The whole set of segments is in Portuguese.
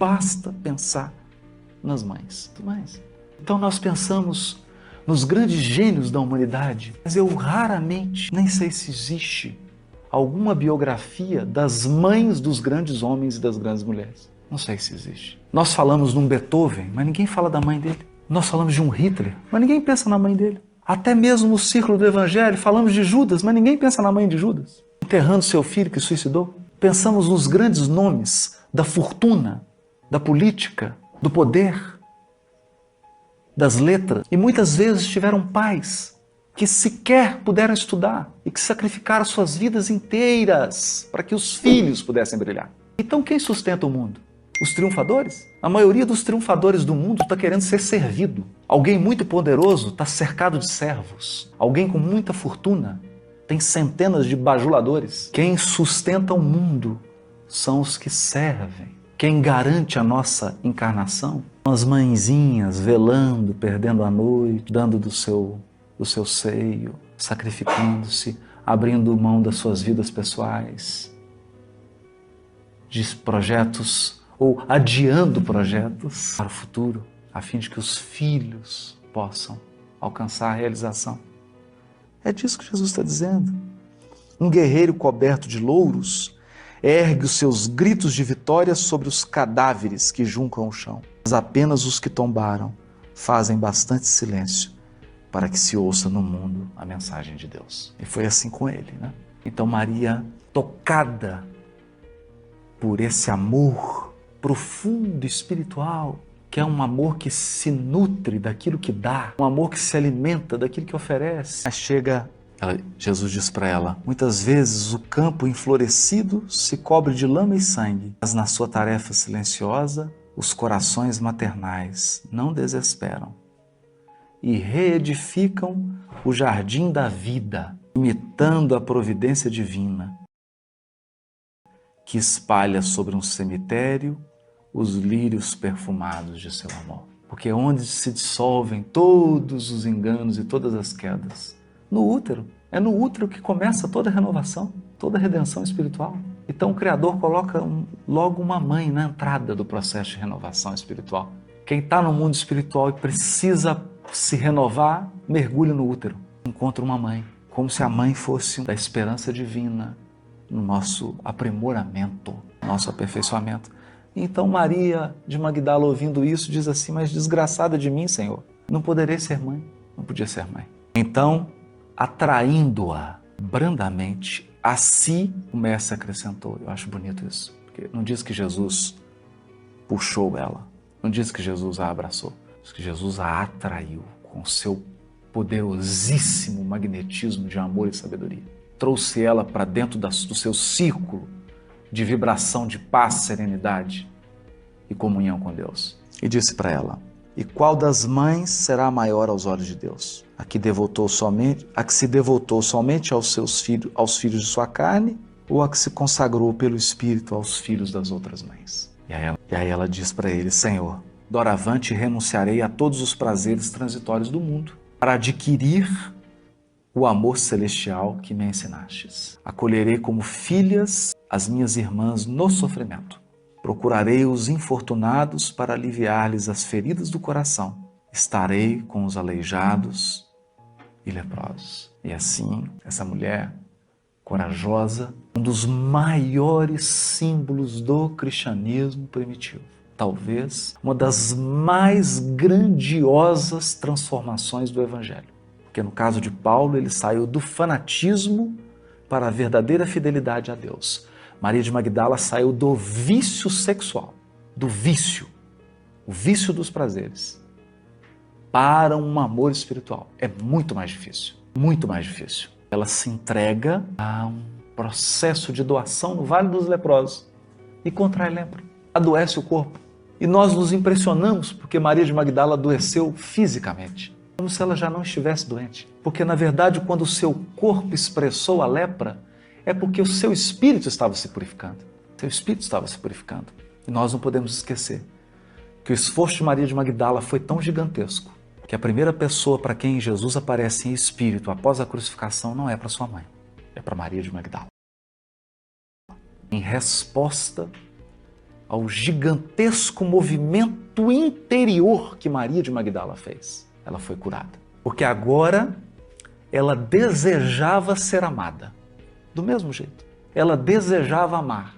Basta pensar nas mães. Então nós pensamos nos grandes gênios da humanidade, mas eu raramente, nem sei se existe alguma biografia das mães dos grandes homens e das grandes mulheres. Não sei se existe. Nós falamos num Beethoven, mas ninguém fala da mãe dele. Nós falamos de um Hitler, mas ninguém pensa na mãe dele. Até mesmo no círculo do Evangelho falamos de Judas, mas ninguém pensa na mãe de Judas. Enterrando seu filho que suicidou. Pensamos nos grandes nomes da fortuna, da política, do poder, das letras. E muitas vezes tiveram pais que sequer puderam estudar e que sacrificaram suas vidas inteiras para que os filhos pudessem brilhar. Então quem sustenta o mundo? Os triunfadores? A maioria dos triunfadores do mundo está querendo ser servido. Alguém muito poderoso está cercado de servos. Alguém com muita fortuna tem centenas de bajuladores. Quem sustenta o mundo são os que servem. Quem garante a nossa encarnação são as mãezinhas velando, perdendo a noite, dando do seu seio, sacrificando-se, abrindo mão das suas vidas pessoais, de projetos ou adiando projetos para o futuro, a fim de que os filhos possam alcançar a realização. É disso que Jesus está dizendo. Um guerreiro coberto de louros ergue os seus gritos de vitória sobre os cadáveres que juncam o chão. Mas apenas os que tombaram fazem bastante silêncio para que se ouça no mundo a mensagem de Deus. E foi assim com ele, né? Então Maria, tocada por esse amor profundo, espiritual, que é um amor que se nutre daquilo que dá, um amor que se alimenta daquilo que oferece. Mas Jesus diz para ela, muitas vezes o campo enflorescido se cobre de lama e sangue, mas na sua tarefa silenciosa, os corações maternais não desesperam e reedificam o jardim da vida, imitando a providência divina, que espalha sobre um cemitério os lírios perfumados de seu amor. Porque onde se dissolvem todos os enganos e todas as quedas? No útero. É no útero que começa toda a renovação, toda a redenção espiritual. Então o Criador coloca logo uma mãe na entrada do processo de renovação espiritual. Quem está no mundo espiritual e precisa se renovar, mergulha no útero. Encontra uma mãe, como se a mãe fosse da esperança divina no nosso aprimoramento, nosso aperfeiçoamento. Então Maria de Magdala, ouvindo isso, diz assim, mas desgraçada de mim, Senhor, não poderei ser mãe. Não podia ser mãe. Então, atraindo-a brandamente a si, o mestre acrescentou. Eu acho bonito isso, porque não diz que Jesus puxou ela, não diz que Jesus a abraçou, diz que Jesus a atraiu com seu poderosíssimo magnetismo de amor e sabedoria. Trouxe ela para dentro do seu círculo de vibração de paz, serenidade e comunhão com Deus. E disse para ela, e qual das mães será maior aos olhos de Deus? A que se devotou somente aos seus filhos, aos filhos de sua carne, ou a que se consagrou pelo Espírito aos filhos das outras mães? E aí ela diz para ele, Senhor, doravante renunciarei a todos os prazeres transitórios do mundo, para adquirir o amor celestial que me ensinastes. Acolherei como filhas as minhas irmãs no sofrimento. Procurarei os infortunados para aliviar-lhes as feridas do coração. Estarei com os aleijados e leprosos. E assim, essa mulher corajosa, um dos maiores símbolos do cristianismo primitivo. Talvez uma das mais grandiosas transformações do Evangelho. Porque no caso de Paulo, ele saiu do fanatismo para a verdadeira fidelidade a Deus. Maria de Magdala saiu do vício sexual, do vício, o vício dos prazeres, para um amor espiritual. É muito mais difícil, muito mais difícil. Ela se entrega a um processo de doação no Vale dos Leprosos e contrai lepra, adoece o corpo. E nós nos impressionamos porque Maria de Magdala adoeceu fisicamente, como se ela já não estivesse doente. Porque, na verdade, quando o seu corpo expressou a lepra, é porque o seu espírito estava se purificando. Seu espírito estava se purificando. E nós não podemos esquecer que o esforço de Maria de Magdala foi tão gigantesco que a primeira pessoa para quem Jesus aparece em espírito após a crucificação não é para sua mãe, é para Maria de Magdala. Em resposta ao gigantesco movimento interior que Maria de Magdala fez. Ela foi curada. Porque agora ela desejava ser amada. Do mesmo jeito. Ela desejava amar,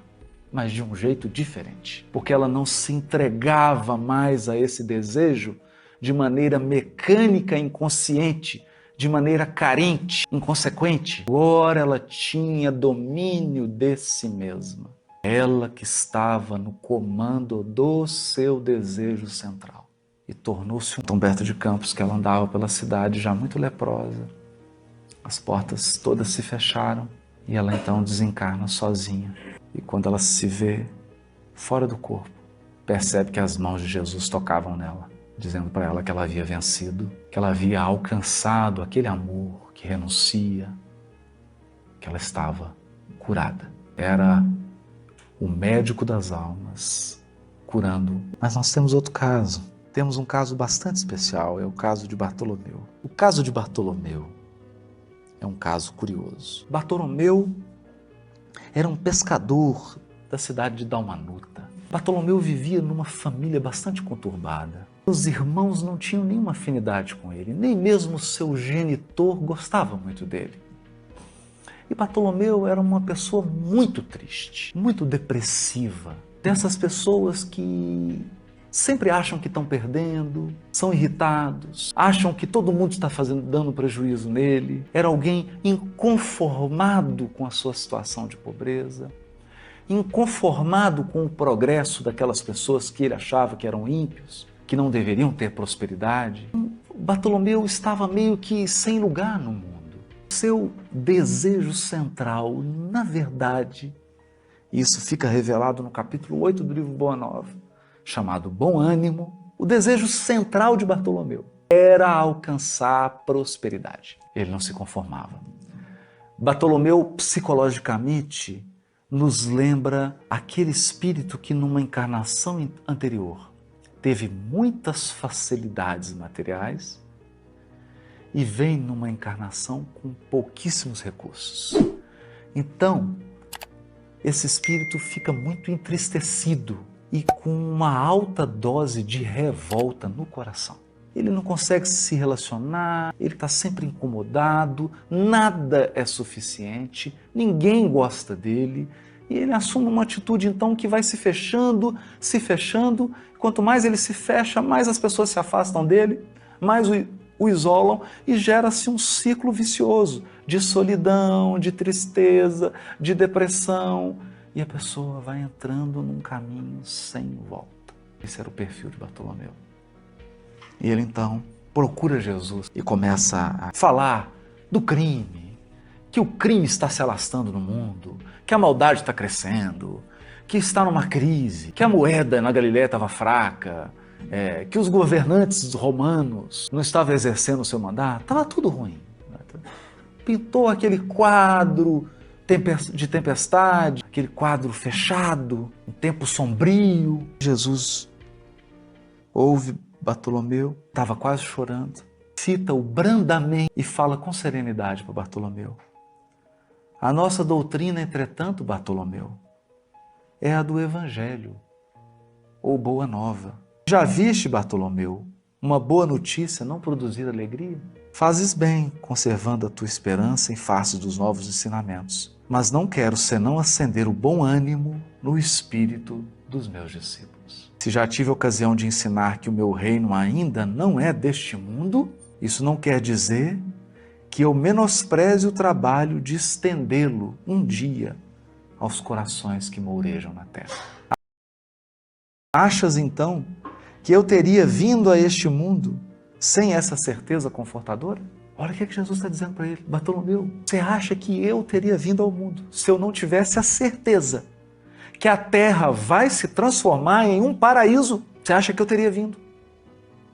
mas de um jeito diferente. Porque ela não se entregava mais a esse desejo de maneira mecânica, inconsciente, de maneira carente, inconsequente. Agora ela tinha domínio de si mesma. Ela que estava no comando do seu desejo central. E tornou-se um Humberto de Campos, que ela andava pela cidade já muito leprosa. As portas todas se fecharam e ela então desencarna sozinha. E quando ela se vê fora do corpo, percebe que as mãos de Jesus tocavam nela, dizendo para ela que ela havia vencido, que ela havia alcançado aquele amor que renuncia, que ela estava curada. Era o médico das almas curando. Mas nós temos outro caso. Temos um caso bastante especial, é o caso de Bartolomeu. O caso de Bartolomeu é um caso curioso. Bartolomeu era um pescador da cidade de Dalmanuta. Bartolomeu vivia numa família bastante conturbada. Os irmãos não tinham nenhuma afinidade com ele, nem mesmo seu genitor gostava muito dele. E Bartolomeu era uma pessoa muito triste, muito depressiva. Dessas pessoas que sempre acham que estão perdendo, são irritados, acham que todo mundo está dando prejuízo nele. Era alguém inconformado com a sua situação de pobreza, inconformado com o progresso daquelas pessoas que ele achava que eram ímpios, que não deveriam ter prosperidade. Bartolomeu estava meio que sem lugar no mundo. Seu desejo central, na verdade, isso fica revelado no capítulo 8 do livro Boa Nova, chamado Bom Ânimo, o desejo central de Bartolomeu era alcançar a prosperidade. Ele não se conformava. Bartolomeu, psicologicamente, nos lembra aquele espírito que numa encarnação anterior teve muitas facilidades materiais e vem numa encarnação com pouquíssimos recursos. Então, esse espírito fica muito entristecido e com uma alta dose de revolta no coração. Ele não consegue se relacionar, ele está sempre incomodado, nada é suficiente, ninguém gosta dele, e ele assume uma atitude então que vai se fechando, quanto mais ele se fecha, mais as pessoas se afastam dele, mais o isolam e gera-se um ciclo vicioso de solidão, de tristeza, de depressão, e a pessoa vai entrando num caminho sem volta. Esse era o perfil de Bartolomeu. E ele então procura Jesus e começa a falar do crime, que o crime está se alastrando no mundo, que a maldade está crescendo, que está numa crise, que a moeda na Galileia estava fraca, que os governantes romanos não estavam exercendo o seu mandato, estava tudo ruim. Pintou aquele quadro de tempestade, aquele quadro fechado, um tempo sombrio. Jesus ouve Bartolomeu, estava quase chorando, cita-o brandamente e fala com serenidade para Bartolomeu. A nossa doutrina, entretanto, Bartolomeu, é a do Evangelho, ou Boa Nova. Já viste, Bartolomeu, uma boa notícia não produzir alegria? Fazes bem, conservando a tua esperança em face dos novos ensinamentos, mas não quero senão acender o bom ânimo no espírito dos meus discípulos. Se já tive ocasião de ensinar que o meu reino ainda não é deste mundo, isso não quer dizer que eu menospreze o trabalho de estendê-lo um dia aos corações que mourejam na terra. Achas então que eu teria vindo a este mundo sem essa certeza confortadora? Olha o que Jesus está dizendo para ele. Bartolomeu, você acha que eu teria vindo ao mundo se eu não tivesse a certeza que a terra vai se transformar em um paraíso? Você acha que eu teria vindo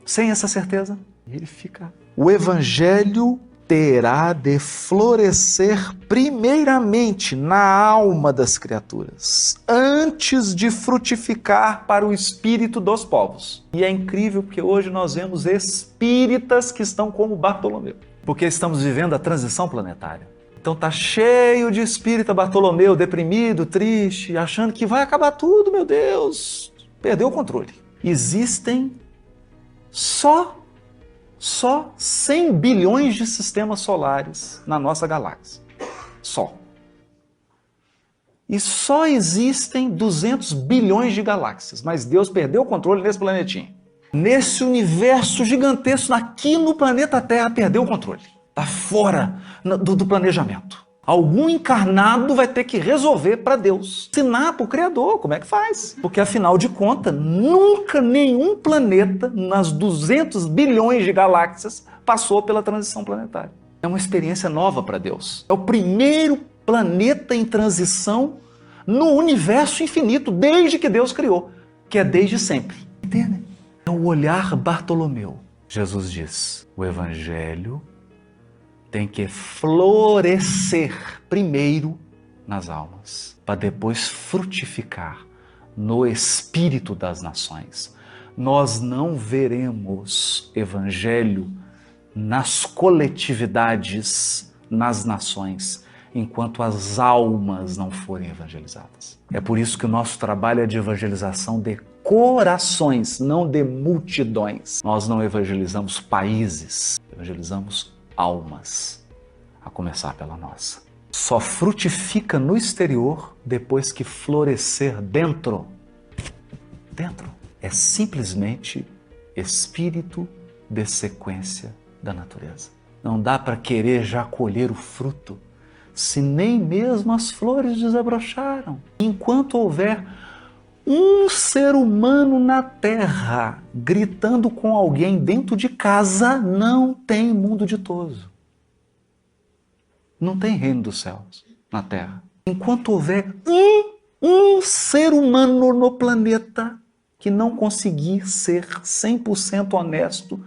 sem essa certeza? E ele fica... O Evangelho terá de florescer primeiramente na alma das criaturas, antes de frutificar para o espírito dos povos. E é incrível porque hoje nós vemos espíritas que estão como Bartolomeu, porque estamos vivendo a transição planetária. Então tá cheio de espírita Bartolomeu, deprimido, triste, achando que vai acabar tudo, meu Deus. Perdeu o controle. Existem só 100 bilhões de sistemas solares na nossa galáxia. Só. E só existem 200 bilhões de galáxias, mas Deus perdeu o controle nesse planetinha. Nesse universo gigantesco, aqui no planeta Terra, perdeu o controle. Está fora do planejamento. Algum encarnado vai ter que resolver para Deus. Ensinar para o Criador como é que faz. Porque, afinal de contas, nunca nenhum planeta nas 200 bilhões de galáxias passou pela transição planetária. É uma experiência nova para Deus. É o primeiro planeta em transição no universo infinito, desde que Deus criou, que é desde sempre. Entende? É o olhar Bartolomeu. Jesus diz, o Evangelho tem que florescer primeiro nas almas, para depois frutificar no espírito das nações. Nós não veremos Evangelho nas coletividades, nas nações, enquanto as almas não forem evangelizadas. É por isso que o nosso trabalho é de evangelização de corações, não de multidões. Nós não evangelizamos países, evangelizamos almas, a começar pela nossa. Só frutifica no exterior depois que florescer dentro. Dentro. É simplesmente espírito de sequência da natureza. Não dá para querer já colher o fruto se nem mesmo as flores desabrocharam. Enquanto houver um ser humano na Terra gritando com alguém dentro de casa, não tem mundo ditoso. Não tem reino dos céus na Terra. Enquanto houver um ser humano no planeta que não conseguir ser 100% honesto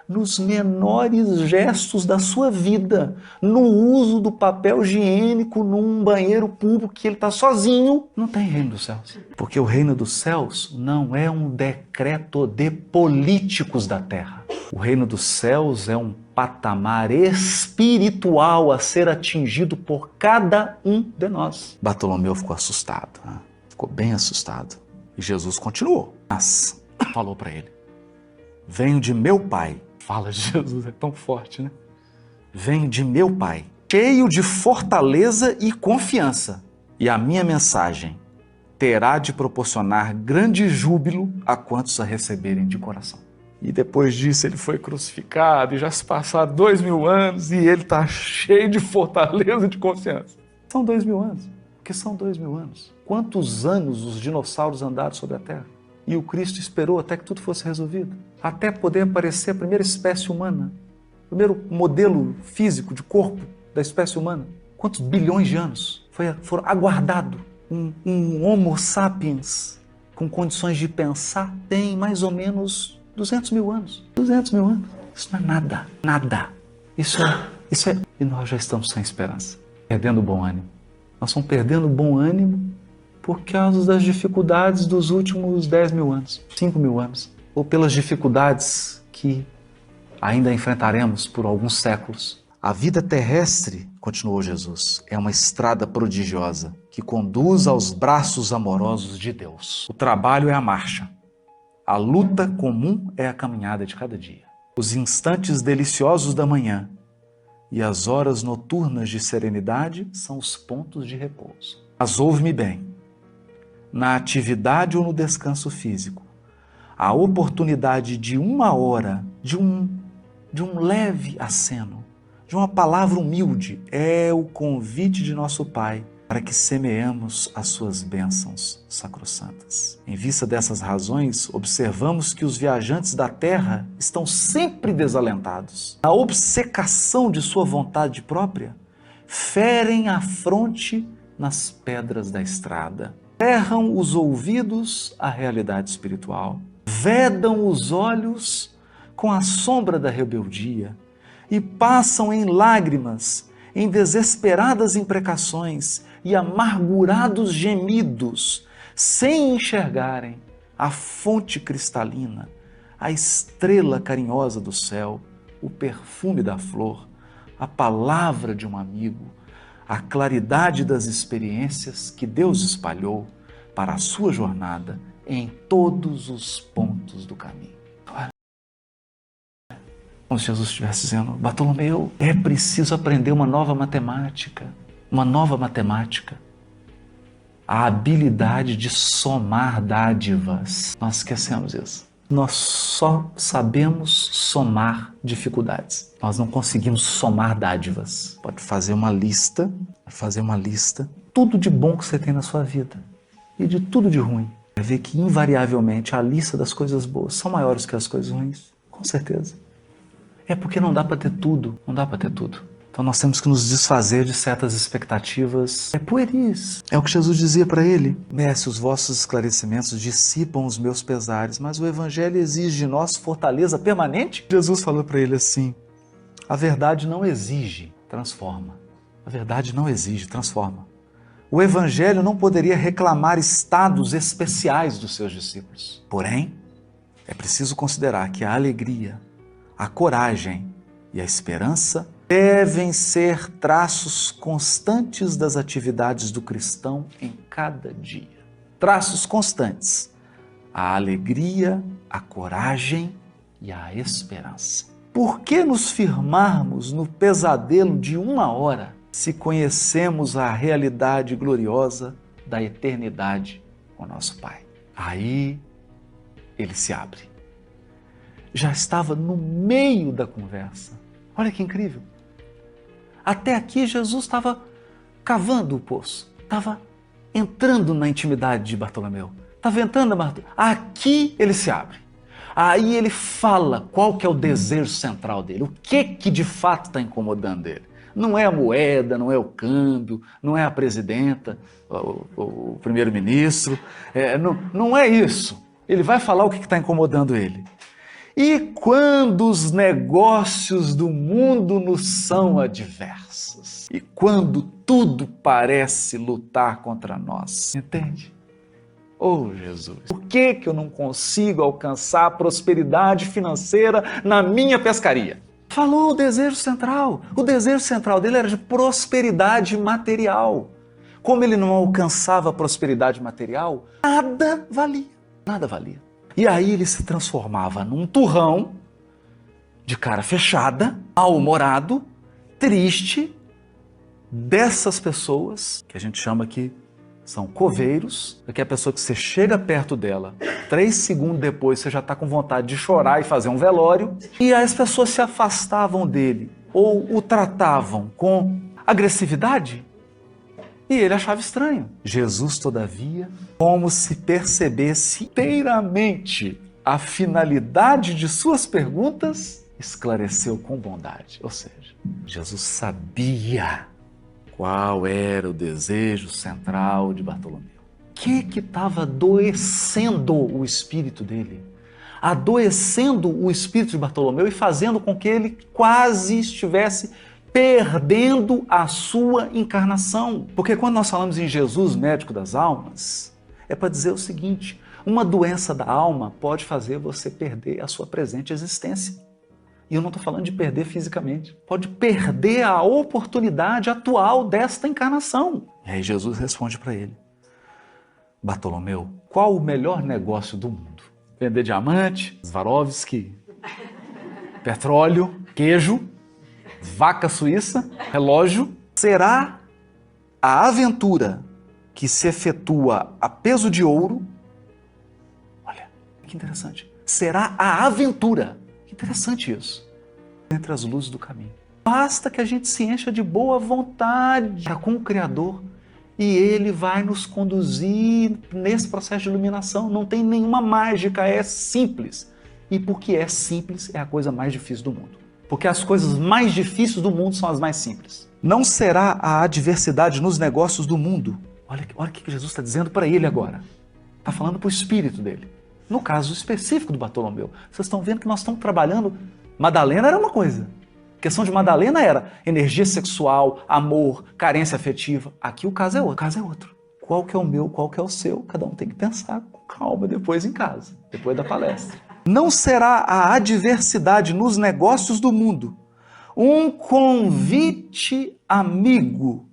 nos menores gestos da sua vida, no uso do papel higiênico num banheiro público que ele está sozinho, não tem reino dos céus. Porque o reino dos céus não é um decreto de políticos da terra. O reino dos céus é um patamar espiritual a ser atingido por cada um de nós. Bartolomeu ficou assustado, né? Ficou bem assustado. E Jesus continuou, mas falou para ele, venho de meu Pai. Fala de Jesus, é tão forte, né? Venho de meu Pai, cheio de fortaleza e confiança. E a minha mensagem terá de proporcionar grande júbilo a quantos a receberem de coração. E depois disso ele foi crucificado e já se passaram 2000 anos e ele está cheio de fortaleza e de confiança. São 2000 anos. O que são 2000 anos? Quantos anos os dinossauros andaram sobre a Terra? E o Cristo esperou até que tudo fosse resolvido. Até poder aparecer a primeira espécie humana. O primeiro modelo físico de corpo da espécie humana. Quantos bilhões de anos foram aguardado? Um Homo sapiens com condições de pensar tem mais ou menos 200 mil anos. 200 mil anos. Isso não é nada. Nada. Isso é... E nós já estamos sem esperança. Perdendo o bom ânimo. Nós estamos perdendo o bom ânimo por causa das dificuldades dos últimos 10 mil anos, 5 mil anos, ou pelas dificuldades que ainda enfrentaremos por alguns séculos. A vida terrestre, continuou Jesus, é uma estrada prodigiosa que conduz aos braços amorosos de Deus. O trabalho é a marcha. A luta comum é a caminhada de cada dia. Os instantes deliciosos da manhã e as horas noturnas de serenidade são os pontos de repouso. Mas ouve-me bem. Na atividade ou no descanso físico, a oportunidade de uma hora, de um leve aceno, de uma palavra humilde, é o convite de nosso Pai para que semeemos as suas bênçãos sacrossantas. Em vista dessas razões, observamos que os viajantes da terra estão sempre desalentados. Na obcecação de sua vontade própria, ferem a fronte nas pedras da estrada. Cerram os ouvidos à realidade espiritual, vedam os olhos com a sombra da rebeldia e passam em lágrimas, em desesperadas imprecações e amargurados gemidos, sem enxergarem a fonte cristalina, a estrela carinhosa do céu, o perfume da flor, a palavra de um amigo, a claridade das experiências que Deus espalhou para a sua jornada em todos os pontos do caminho. Como se Jesus estivesse dizendo: Bartolomeu, é preciso aprender uma nova matemática. A habilidade de somar dádivas. Nós esquecemos isso. Nós só sabemos somar dificuldades. Nós não conseguimos somar dádivas. Pode fazer uma lista, tudo de bom que você tem na sua vida e de tudo de ruim. Vai ver que invariavelmente a lista das coisas boas são maiores que as coisas ruins, com certeza. É porque não dá para ter tudo, Então nós temos que nos desfazer de certas expectativas pueris. É o que Jesus dizia para ele: Mestre, os vossos esclarecimentos dissipam os meus pesares, mas o Evangelho exige de nós fortaleza permanente. Jesus falou para ele assim: a verdade não exige, transforma. A verdade não exige, transforma. O Evangelho não poderia reclamar estados especiais dos seus discípulos. Porém, é preciso considerar que a alegria, a coragem e a esperança devem ser traços constantes das atividades do cristão em cada dia. Traços constantes. A alegria, a coragem e a esperança. Por que nos firmarmos no pesadelo de uma hora se conhecemos a realidade gloriosa da eternidade com nosso Pai? Aí ele se abre. Já estava no meio da conversa. Olha que incrível. Até aqui Jesus estava cavando o poço, estava entrando na intimidade de Bartolomeu, estava entrando na Bartolomeu. Aqui ele se abre. Aí ele fala qual que é o desejo central dele, o que de fato está incomodando ele. Não é a moeda, não é o câmbio, não é a presidenta, o primeiro-ministro, não é isso. Ele vai falar o que está incomodando ele. E quando os negócios do mundo nos são adversos, e quando tudo parece lutar contra nós, entende? Oh, Jesus, por que eu não consigo alcançar a prosperidade financeira na minha pescaria? Falou o desejo central. O desejo central dele era de prosperidade material. Como ele não alcançava a prosperidade material, nada valia. E aí ele se transformava num turrão, de cara fechada, mal-humorado, triste, dessas pessoas, que a gente chama aqui, são coveiros, que é a pessoa que você chega perto dela, 3 segundos depois você já está com vontade de chorar e fazer um velório, e aí as pessoas se afastavam dele, ou o tratavam com agressividade, e ele achava estranho. Jesus, todavia, como se percebesse inteiramente a finalidade de suas perguntas, esclareceu com bondade. Ou seja, Jesus sabia qual era o desejo central de Bartolomeu. O que estava adoecendo o espírito dele? Adoecendo o espírito de Bartolomeu e fazendo com que ele quase estivesse perdendo a sua encarnação. Porque quando nós falamos em Jesus, médico das almas, é para dizer o seguinte: uma doença da alma pode fazer você perder a sua presente existência. E eu não estou falando de perder fisicamente. Pode perder a oportunidade atual desta encarnação. E aí Jesus responde para ele: Bartolomeu, qual o melhor negócio do mundo? Vender diamante, Swarovski, petróleo, queijo, vaca suíça, relógio? Será a aventura que se efetua a peso de ouro? Olha, que interessante. Será a aventura. Que interessante isso. Entre as luzes do caminho. Basta que a gente se encha de boa vontade com o Criador e Ele vai nos conduzir nesse processo de iluminação. Não tem nenhuma mágica, é simples. E porque é simples, é a coisa mais difícil do mundo. Porque as coisas mais difíceis do mundo são as mais simples. Não será a adversidade nos negócios do mundo. Olha o que Jesus está dizendo para ele agora. Está falando para o espírito dele. No caso específico do Bartolomeu. Vocês estão vendo que nós estamos trabalhando. Madalena era uma coisa. A questão de Madalena era energia sexual, amor, carência afetiva. Aqui o caso é outro. Qual que é o meu, qual que é o seu? Cada um tem que pensar com calma depois em casa, depois da palestra. Não será a adversidade nos negócios do mundo um convite amigo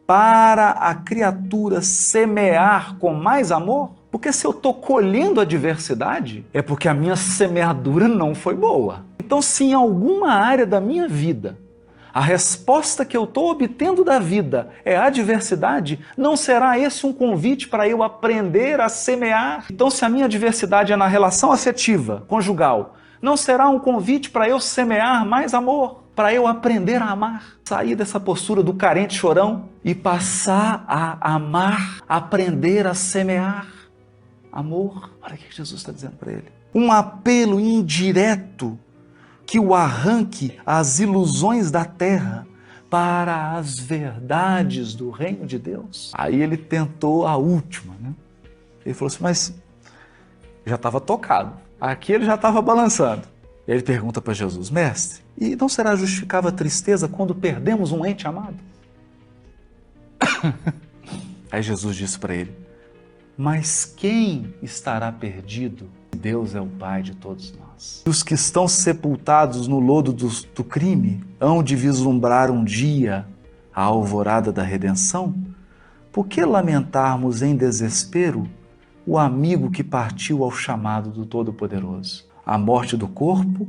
para a criatura semear com mais amor? Porque se eu estou colhendo adversidade, é porque a minha semeadura não foi boa. Então, se em alguma área da minha vida a resposta que eu estou obtendo da vida é adversidade, não será esse um convite para eu aprender a semear? Então, se a minha adversidade é na relação afetiva, conjugal, não será um convite para eu semear mais amor, para eu aprender a amar? Sair dessa postura do carente chorão e passar a amar, aprender a semear amor. Olha o que Jesus está dizendo para ele. Um apelo indireto que o arranque às ilusões da terra para as verdades do reino de Deus. Aí ele tentou a última, né? Ele falou assim, mas já estava tocado. Aqui ele já estava balançando. Ele pergunta para Jesus, mestre, e não será justificável a tristeza quando perdemos um ente amado? Aí Jesus disse para ele, mas quem estará perdido? Deus é o Pai de todos nós. E os que estão sepultados no lodo do crime hão de vislumbrar um dia a alvorada da redenção? Por que lamentarmos em desespero o amigo que partiu ao chamado do Todo-Poderoso? A morte do corpo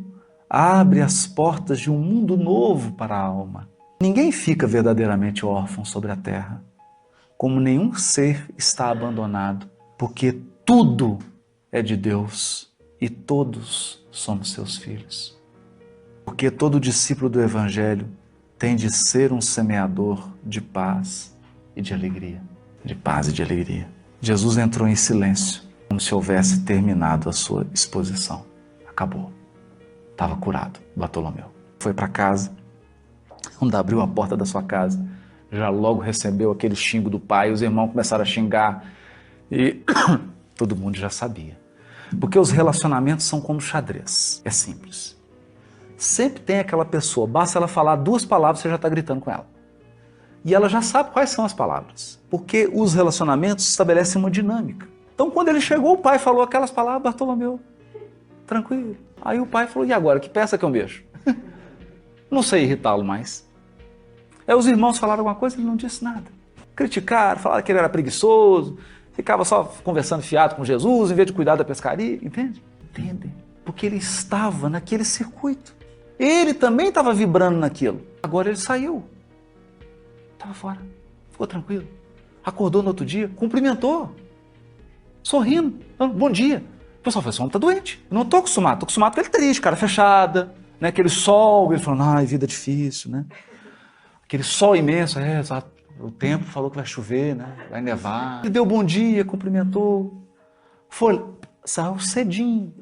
abre as portas de um mundo novo para a alma. Ninguém fica verdadeiramente órfão sobre a terra, como nenhum ser está abandonado, porque tudo é de Deus e todos somos seus filhos. Porque todo discípulo do Evangelho tem de ser um semeador de paz e de alegria. De paz e de alegria. Jesus entrou em silêncio, como se houvesse terminado a sua exposição. Acabou. Estava curado, Bartolomeu. Foi para casa, quando abriu a porta da sua casa, já logo recebeu aquele xingo do pai, os irmãos começaram a xingar e todo mundo já sabia. Porque os relacionamentos são como xadrez, é simples. Sempre tem aquela pessoa, basta ela falar 2 palavras, você já está gritando com ela. E ela já sabe quais são as palavras, porque os relacionamentos estabelecem uma dinâmica. Então quando ele chegou, o pai falou aquelas palavras, Bartolomeu, tranquilo. Aí o pai falou, e agora, que peça que eu mexo? Não sei irritá-lo mais. Aí os irmãos falaram alguma coisa, ele não disse nada. Criticaram, falaram que ele era preguiçoso, ficava só conversando fiado com Jesus, em vez de cuidar da pescaria, entende? Entendem? Porque ele estava naquele circuito. Ele também estava vibrando naquilo. Agora ele saiu. Estava fora. Ficou tranquilo. Acordou no outro dia, cumprimentou. Sorrindo. Bom dia. O pessoal falou, esse homem está doente. Eu não estou acostumado com ele triste, cara fechada, né? Aquele sol, ele falou, ai, vida difícil, né? Aquele sol imenso, o tempo falou que vai chover, né? Vai nevar. Ele deu bom dia, cumprimentou. Foi, saiu cedinho,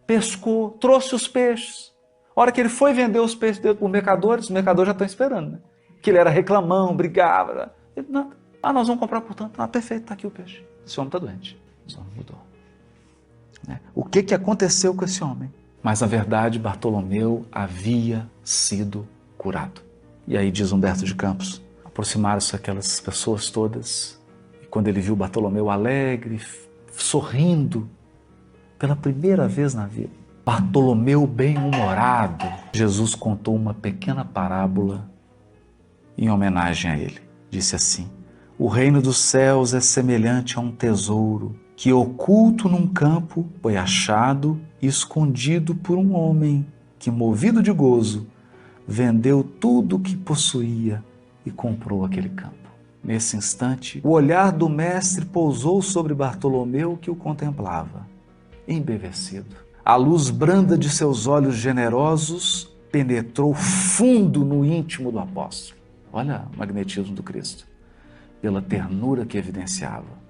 pescou, trouxe os peixes. A hora que ele foi vender os peixes dele para os mercadores já estão esperando, né? Que ele era reclamão, brigava. Ele, não, nós vamos comprar por tanto. Perfeito, está aqui o peixe. Esse homem está doente. Esse homem mudou. Né? O que aconteceu com esse homem? Mas, na verdade, Bartolomeu havia sido curado. E aí diz Humberto de Campos, aproximaram-se aquelas pessoas todas, e quando ele viu Bartolomeu alegre, sorrindo, pela primeira vez na vida, Bartolomeu bem-humorado, Jesus contou uma pequena parábola em homenagem a ele. Disse assim, o reino dos céus é semelhante a um tesouro que oculto num campo foi achado e escondido por um homem que, movido de gozo, vendeu tudo o que possuía e comprou aquele campo. Nesse instante, o olhar do mestre pousou sobre Bartolomeu que o contemplava, embevecido. A luz branda de seus olhos generosos penetrou fundo no íntimo do apóstolo. Olha o magnetismo do Cristo, pela ternura que evidenciava.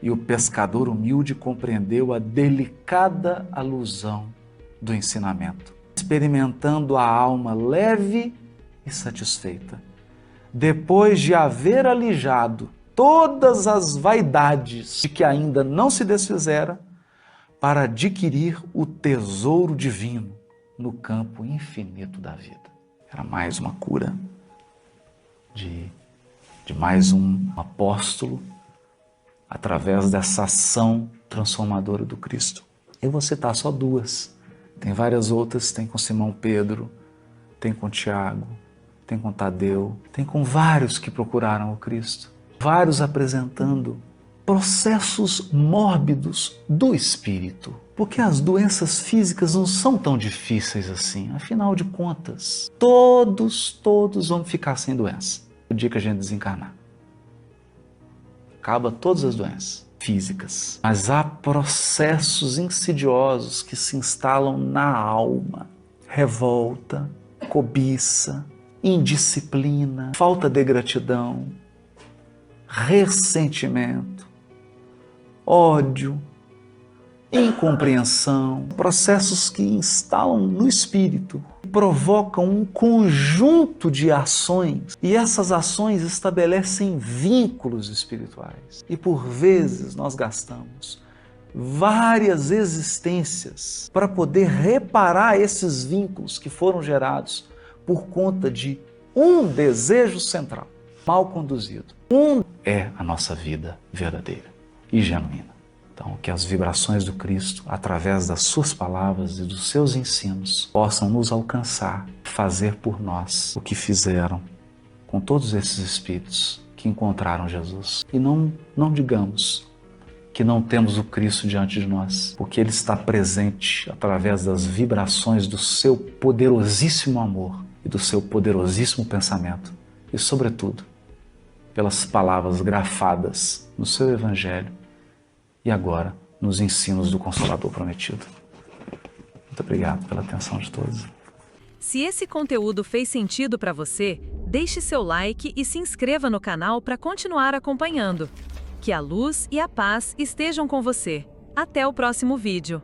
E o pescador humilde compreendeu a delicada alusão do ensinamento, experimentando a alma leve e satisfeita, depois de haver alijado todas as vaidades de que ainda não se desfizera, para adquirir o tesouro divino no campo infinito da vida. Era mais uma cura de mais um apóstolo através dessa ação transformadora do Cristo. Eu vou citar só 2. Tem várias outras, tem com Simão Pedro, tem com Tiago, tem com Tadeu, tem com vários que procuraram o Cristo, vários apresentando processos mórbidos do espírito. Porque as doenças físicas não são tão difíceis assim. Afinal de contas, todos vão ficar sem doença no dia que a gente desencarnar. Acaba todas as doenças físicas. Mas há processos insidiosos que se instalam na alma. Revolta, cobiça, indisciplina, falta de gratidão, ressentimento, ódio, incompreensão, processos que instalam no espírito, provocam um conjunto de ações, e essas ações estabelecem vínculos espirituais. E por vezes nós gastamos várias existências para poder reparar esses vínculos que foram gerados por conta de um desejo central, mal conduzido. É a nossa vida verdadeira e genuína. Então, que as vibrações do Cristo, através das suas palavras e dos seus ensinos, possam nos alcançar, fazer por nós o que fizeram com todos esses espíritos que encontraram Jesus. E não digamos que não temos o Cristo diante de nós, porque Ele está presente através das vibrações do seu poderosíssimo amor e do seu poderosíssimo pensamento. E, sobretudo, pelas palavras grafadas no seu Evangelho e agora nos ensinos do Consolador Prometido. Muito obrigado pela atenção de todos. Se esse conteúdo fez sentido para você, deixe seu like e se inscreva no canal para continuar acompanhando. Que a luz e a paz estejam com você. Até o próximo vídeo.